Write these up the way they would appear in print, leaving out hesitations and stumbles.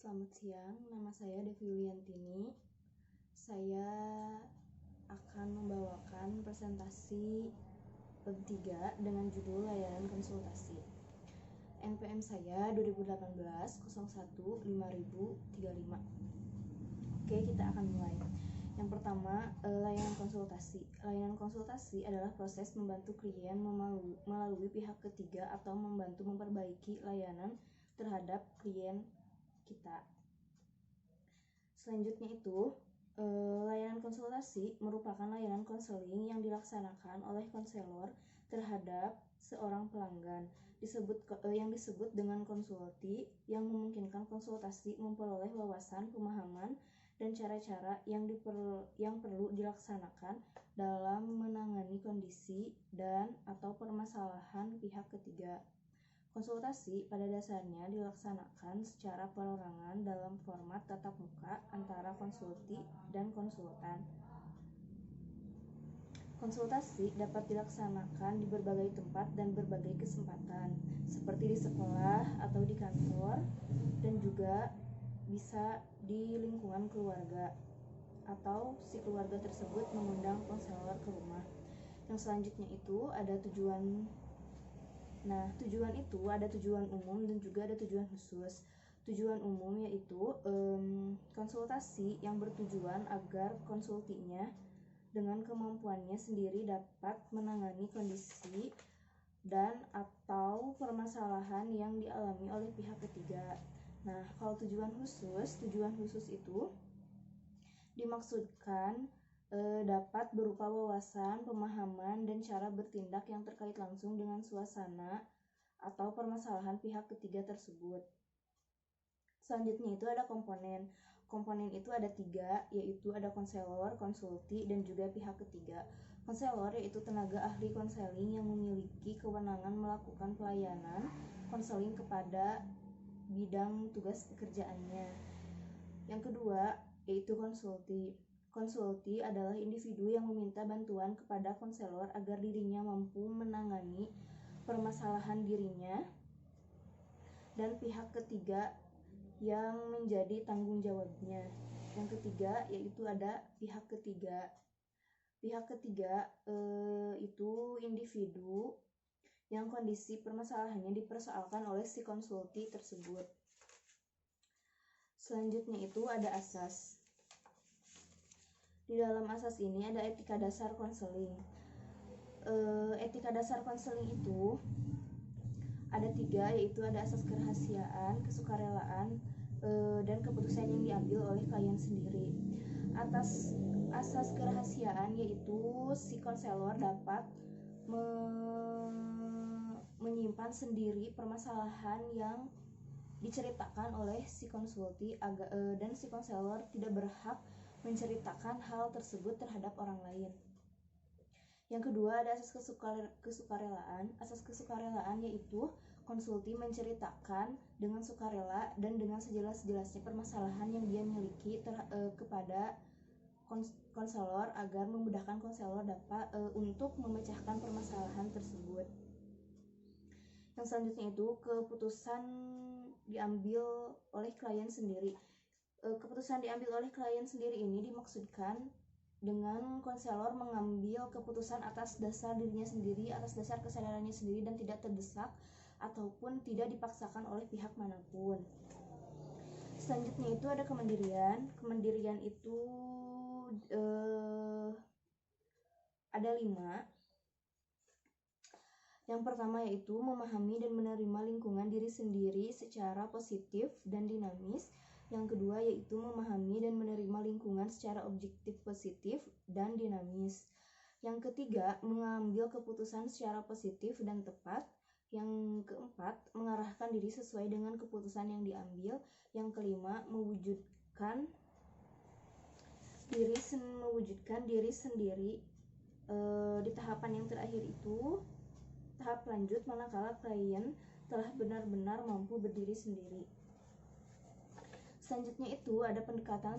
Selamat siang, nama saya Devi Yuliantini. Saya akan membawakan presentasi bab 3 dengan judul layanan konsultasi. NPM saya 2018-01-5035. Oke, kita akan mulai. Yang pertama, layanan konsultasi. Layanan konsultasi adalah proses membantu klien melalui pihak ketiga atau membantu memperbaiki layanan terhadap klien kita. Selanjutnya itu, layanan konsultasi merupakan layanan konseling yang dilaksanakan oleh konselor terhadap seorang pelanggan, yang disebut dengan konsulti, yang memungkinkan konsultasi memperoleh wawasan, pemahaman, dan cara-cara yang perlu dilaksanakan dalam menangani kondisi dan atau permasalahan pihak ketiga. Konsultasi pada dasarnya dilaksanakan secara perorangan dalam format tatap muka antara konsulti dan konsultan. Konsultasi dapat dilaksanakan di berbagai tempat dan berbagai kesempatan, seperti di sekolah atau di kantor, dan juga bisa di lingkungan keluarga, atau si keluarga tersebut mengundang konselor ke rumah. Yang selanjutnya itu ada tujuan. Nah, tujuan itu ada tujuan umum dan juga ada tujuan khusus. Tujuan umum yaitu konsultasi yang bertujuan agar konsultinya dengan kemampuannya sendiri dapat menangani kondisi dan atau permasalahan yang dialami oleh pihak ketiga. Nah, kalau tujuan khusus itu dimaksudkan dapat berupa wawasan, pemahaman, dan cara bertindak yang terkait langsung dengan suasana atau permasalahan pihak ketiga tersebut. Selanjutnya itu ada komponen. Komponen itu ada 3, yaitu ada konselor, konsulti, dan juga pihak ketiga. Konselor yaitu tenaga ahli konseling yang memiliki kewenangan melakukan pelayanan konseling kepada bidang tugas pekerjaannya. Yang kedua yaitu konsulti. Konsulti adalah individu yang meminta bantuan kepada konselor agar dirinya mampu menangani permasalahan dirinya dan pihak ketiga yang menjadi tanggung jawabnya. Yang ketiga yaitu ada pihak ketiga. Pihak ketiga itu individu yang kondisi permasalahannya dipersoalkan oleh si konsulti tersebut. Selanjutnya itu ada asas. Di dalam asas ini ada etika dasar konseling. Etika dasar konseling itu ada 3, yaitu ada asas kerahasiaan, kesukarelaan, dan keputusan yang diambil oleh klien sendiri. Atas asas kerahasiaan yaitu si konselor dapat menyimpan sendiri permasalahan yang diceritakan oleh si konsulti dan si konselor tidak berhak menceritakan hal tersebut terhadap orang lain. Yang kedua ada asas kesukarelaan. Asas kesukarelaan yaitu konsulti menceritakan dengan sukarela dan dengan sejelas-jelasnya permasalahan yang dia miliki kepada konselor agar memudahkan konselor dapat untuk memecahkan permasalahan tersebut. Yang selanjutnya itu keputusan diambil oleh klien sendiri. Keputusan diambil oleh klien sendiri ini dimaksudkan dengan konselor mengambil keputusan atas dasar dirinya sendiri, atas dasar kesadarannya sendiri dan tidak terdesak ataupun tidak dipaksakan oleh pihak manapun. Selanjutnya itu ada kemandirian. Kemandirian itu ada 5. Yang pertama yaitu memahami dan menerima lingkungan diri sendiri secara positif dan dinamis. Yang kedua yaitu memahami dan menerima lingkungan secara objektif positif dan dinamis. Yang ketiga, mengambil keputusan secara positif dan tepat. Yang keempat, mengarahkan diri sesuai dengan keputusan yang diambil. Yang kelima, mewujudkan diri sendiri. Di tahapan yang terakhir itu tahap lanjut manakala klien telah benar-benar mampu berdiri sendiri. Selanjutnya itu ada pendekatan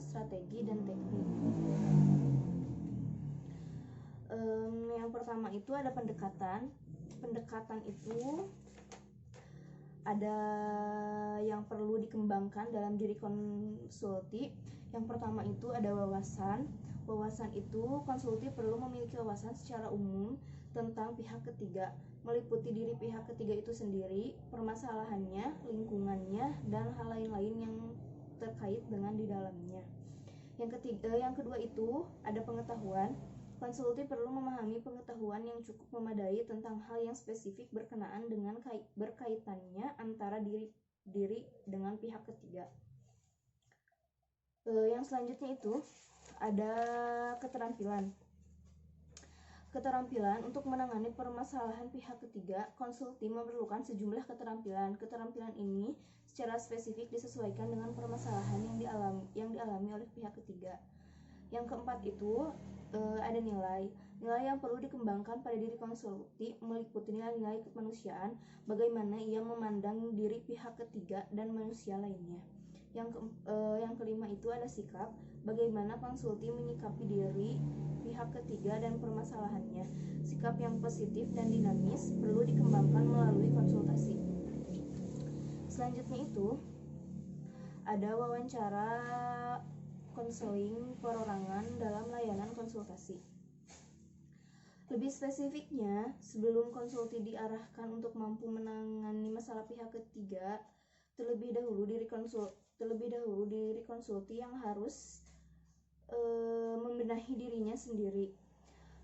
strategi dan teknik. Yang pertama itu ada pendekatan. Pendekatan itu ada yang perlu dikembangkan dalam diri konsulti. Yang pertama itu ada wawasan. Wawasan itu konsulti perlu memiliki wawasan secara umum tentang pihak ketiga, meliputi diri pihak ketiga itu sendiri, permasalahannya, lingkungannya, dan hal lain-lain yang terkait dengan di dalamnya. Yang kedua itu ada pengetahuan. Konsulti perlu memahami pengetahuan yang cukup memadai tentang hal yang spesifik berkenaan dengan berkaitannya antara diri dengan pihak ketiga. Yang selanjutnya itu ada keterampilan. Keterampilan untuk menangani permasalahan pihak ketiga, konsulti memerlukan sejumlah keterampilan. Keterampilan ini secara spesifik disesuaikan dengan permasalahan yang dialami oleh pihak ketiga. Yang keempat itu ada nilai. Nilai yang perlu dikembangkan pada diri konsulti meliputi nilai-nilai kemanusiaan, bagaimana ia memandang diri pihak ketiga dan manusia lainnya. Yang kelima itu ada sikap, bagaimana konsulti menyikapi diri pihak ketiga dan permasalahannya. Sikap yang positif dan dinamis perlu dikembangkan melalui konsultasi. Selanjutnya itu ada wawancara konseling perorangan dalam layanan konsultasi. Lebih spesifiknya, sebelum konsulti diarahkan untuk mampu menangani masalah pihak ketiga, terlebih dahulu diri konsulti yang harus membenahi dirinya sendiri.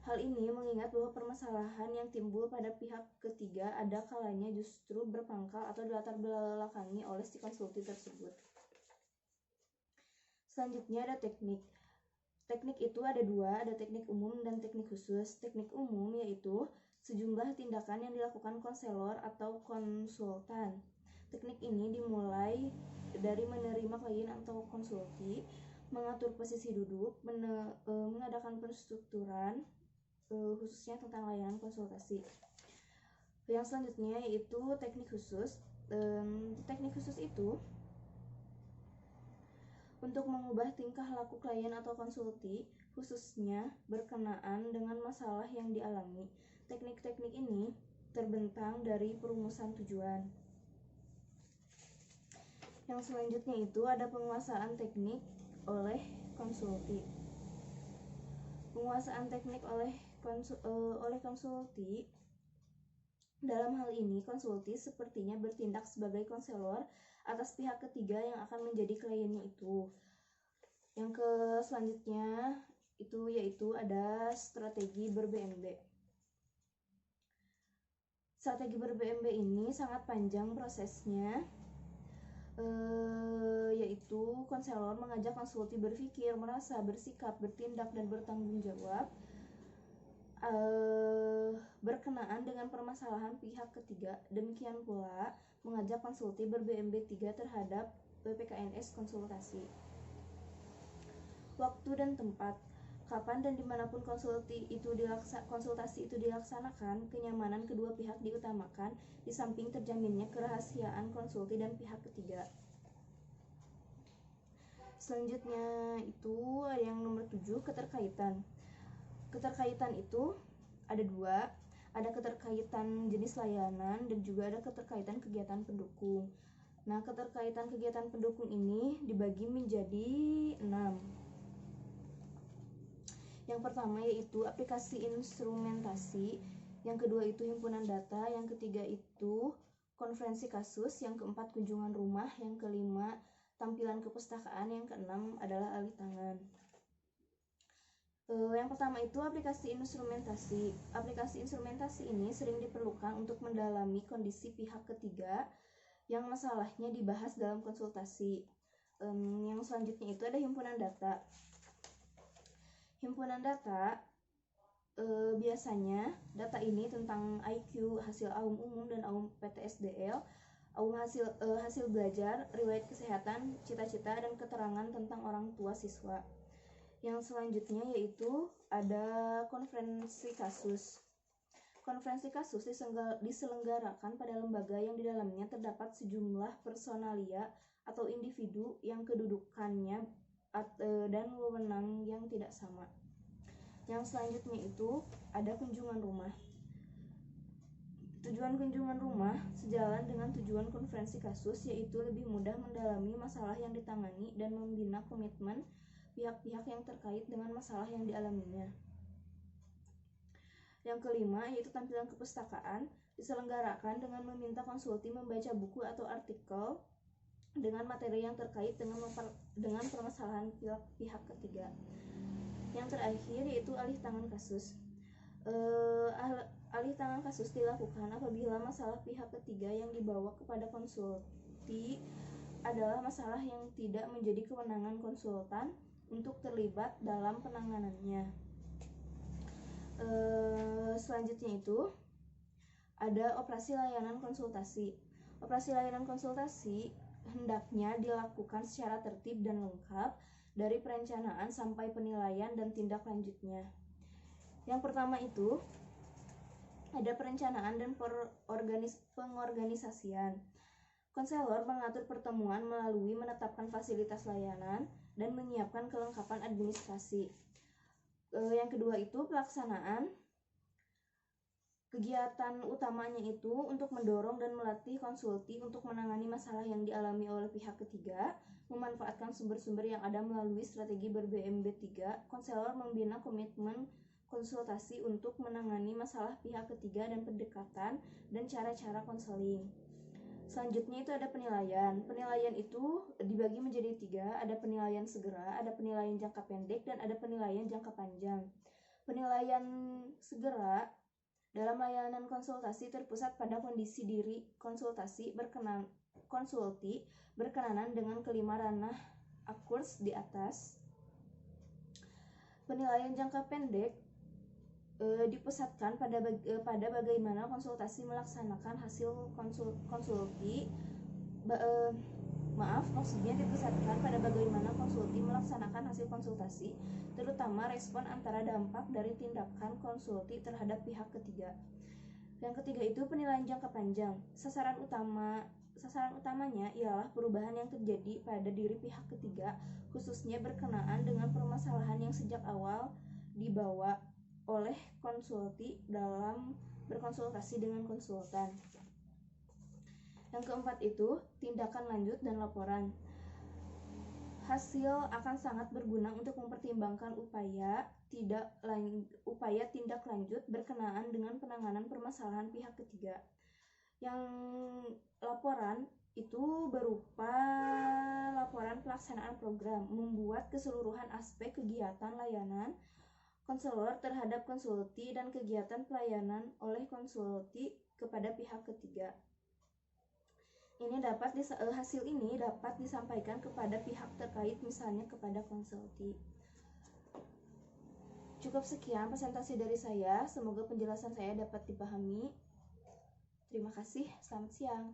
Hal ini mengingat bahwa permasalahan yang timbul pada pihak ketiga ada kalanya justru berpangkal atau dilatar belakangi oleh si konsulti tersebut. Selanjutnya ada teknik. Teknik itu ada dua, ada teknik umum dan teknik khusus. Teknik umum yaitu sejumlah tindakan yang dilakukan konselor atau konsultan. Teknik ini dimulai dari menerima klien atau konsulti, mengatur posisi duduk, mengadakan penstrukturan, khususnya tentang layanan konsultasi. Yang selanjutnya yaitu teknik khusus. Teknik khusus itu untuk mengubah tingkah laku klien atau konsulti, khususnya berkenaan dengan masalah yang dialami. Teknik-teknik ini terbentang dari perumusan tujuan. Yang selanjutnya itu ada penguasaan teknik oleh konsulti. Penguasaan teknik oleh konsulti, dalam hal ini konsulti sepertinya bertindak sebagai konselor atas pihak ketiga yang akan menjadi kliennya itu. Yang selanjutnya itu yaitu ada strategi ber-BMB. Strategi ber-BMB ini sangat panjang prosesnya, yaitu konselor mengajak konsulti berpikir, merasa, bersikap, bertindak, dan bertanggung jawab berkenaan dengan permasalahan pihak ketiga. Demikian pula mengajak konsulti ber-BMB 3 terhadap PPKNS konsultasi. Waktu dan tempat. Kapan dan dimanapun konsultasi itu dilaksanakan, kenyamanan kedua pihak diutamakan, di samping terjaminnya kerahasiaan konsulti dan pihak ketiga. Selanjutnya itu ada yang nomor 7, keterkaitan. Keterkaitan itu ada dua, ada keterkaitan jenis layanan dan juga ada keterkaitan kegiatan pendukung. Nah, keterkaitan kegiatan pendukung ini dibagi menjadi 6. Yang pertama yaitu aplikasi instrumentasi, yang kedua itu himpunan data, yang ketiga itu konferensi kasus, yang keempat kunjungan rumah, yang kelima tampilan kepustakaan, yang keenam adalah alih tangan. Yang pertama itu aplikasi instrumentasi. Aplikasi instrumentasi ini sering diperlukan untuk mendalami kondisi pihak ketiga yang masalahnya dibahas dalam konsultasi. Yang selanjutnya itu ada himpunan data. Himpunan data biasanya data ini tentang IQ, hasil AUM umum dan AUM PTSDL, AUM hasil belajar, riwayat kesehatan, cita-cita, dan keterangan tentang orang tua siswa. Yang selanjutnya yaitu ada konferensi kasus. Konferensi kasus diselenggarakan pada lembaga yang di dalamnya terdapat sejumlah personalia atau individu yang kedudukannya dan wewenang yang tidak sama. Yang selanjutnya itu ada kunjungan rumah. Tujuan kunjungan rumah sejalan dengan tujuan konferensi kasus, yaitu lebih mudah mendalami masalah yang ditangani dan membina komitmen pihak-pihak yang terkait dengan masalah yang dialaminya. Yang kelima, yaitu tampilan kepustakaan, diselenggarakan dengan meminta konsulti membaca buku atau artikel dengan materi yang terkait dengan permasalahan pihak ketiga. Yang terakhir, yaitu alih tangan kasus. Alih tangan kasus dilakukan apabila masalah pihak ketiga yang dibawa kepada konsulti adalah masalah yang tidak menjadi kewenangan konsultan untuk terlibat dalam penanganannya. Selanjutnya itu ada operasi layanan konsultasi. Operasi layanan konsultasi hendaknya dilakukan secara tertib dan lengkap dari perencanaan sampai penilaian dan tindak lanjutnya. Yang pertama itu ada perencanaan dan pengorganisasian. Konselor mengatur pertemuan melalui menetapkan fasilitas layanan dan menyiapkan kelengkapan administrasi. Yang kedua itu pelaksanaan. Kegiatan utamanya itu untuk mendorong dan melatih konsulti untuk menangani masalah yang dialami oleh pihak ketiga, memanfaatkan sumber-sumber yang ada melalui strategi ber-BMB3. Konselor membina komitmen konsultasi untuk menangani masalah pihak ketiga dan pendekatan dan cara-cara konseling. Selanjutnya itu ada penilaian. Penilaian itu dibagi menjadi 3, ada penilaian segera, ada penilaian jangka pendek, dan ada penilaian jangka panjang. Penilaian segera dalam layanan konsultasi terpusat pada kondisi diri konsulti berkenanan dengan kelima ranah akurs di atas. Penilaian jangka pendek dipusatkan pada bagaimana konsultasi melaksanakan hasil dipusatkan pada bagaimana konsulti melaksanakan hasil konsultasi, terutama respon antara dampak dari tindakan konsulti terhadap pihak ketiga. Yang ketiga itu penilaian jangka panjang. Sasaran utamanya ialah perubahan yang terjadi pada diri pihak ketiga, khususnya berkenaan dengan permasalahan yang sejak awal dibawa oleh konsulti dalam berkonsultasi dengan konsultan. Yang keempat itu tindakan lanjut dan laporan. Hasil akan sangat berguna untuk mempertimbangkan upaya tindak lanjut berkenaan dengan penanganan permasalahan pihak ketiga. Yang laporan itu berupa laporan pelaksanaan program, membuat keseluruhan aspek kegiatan layanan konselor terhadap konsulti dan kegiatan pelayanan oleh konsulti kepada pihak ketiga. Hasil ini dapat disampaikan kepada pihak terkait, misalnya kepada konsulti. Cukup sekian presentasi dari saya. Semoga penjelasan saya dapat dipahami. Terima kasih. Selamat siang.